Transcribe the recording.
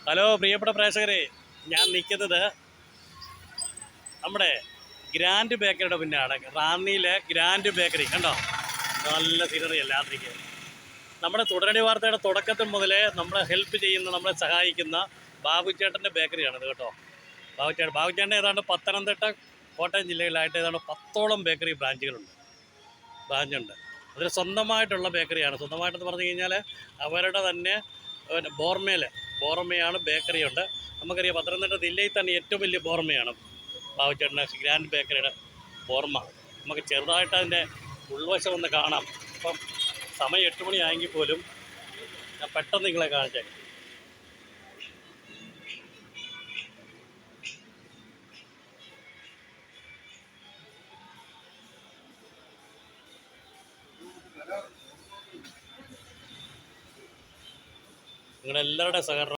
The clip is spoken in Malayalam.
ഹലോ പ്രിയപ്പെട്ട പ്രേക്ഷകരെ, ഞാൻ നിൽക്കുന്നത് നമ്മുടെ ഗ്രാൻഡ് ബേക്കറിയുടെ പിന്നാണ്. റാന്നിയിലെ ഗ്രാൻഡ് ബേക്കറി കണ്ടോ, നല്ല സീനറി എല്ലാത്തിരിക്കും. നമ്മുടെ തുടരണി വാർത്തയുടെ തുടക്കത്തിൽ മുതലേ നമ്മളെ ഹെൽപ്പ് ചെയ്യുന്ന, നമ്മളെ സഹായിക്കുന്ന ബാബുച്ചേട്ടൻ്റെ ബേക്കറിയാണിത് കേട്ടോ. ബാബുച്ചേട്ടൻ ഏതാണ്ട് പത്തനംതിട്ട, കോട്ടയം ജില്ലകളിലായിട്ട് ഏതാണ്ട് 10ഓളം ബേക്കറി ബ്രാഞ്ചുണ്ട്. അതിൽ സ്വന്തമായിട്ടുള്ള ബേക്കറിയാണ്. സ്വന്തമായിട്ടെന്ന് പറഞ്ഞു കഴിഞ്ഞാൽ അവരുടെ തന്നെ ബോർമയാണ് ബേക്കറിയുണ്ട്. നമുക്കറിയാം പത്തനംതിട്ട ജില്ലയിൽ തന്നെ ഏറ്റവും വലിയ ബോർമയാണ് ബാബുച്ചേട്ടൻ്റെ ഗ്രാൻഡ് ബേക്കറിയുടെ ബോർമ. നമുക്ക് ചെറുതായിട്ട് അതിൻ്റെ ഉൾവശം ഒന്ന് കാണാം. ഇപ്പം സമയം 8 മണി ആയെങ്കിൽ പോലും ഞാൻ പെട്ടെന്ന് നിങ്ങളെ കാണിച്ചേ. നിങ്ങളെല്ലാവരുടെ സഹകരണം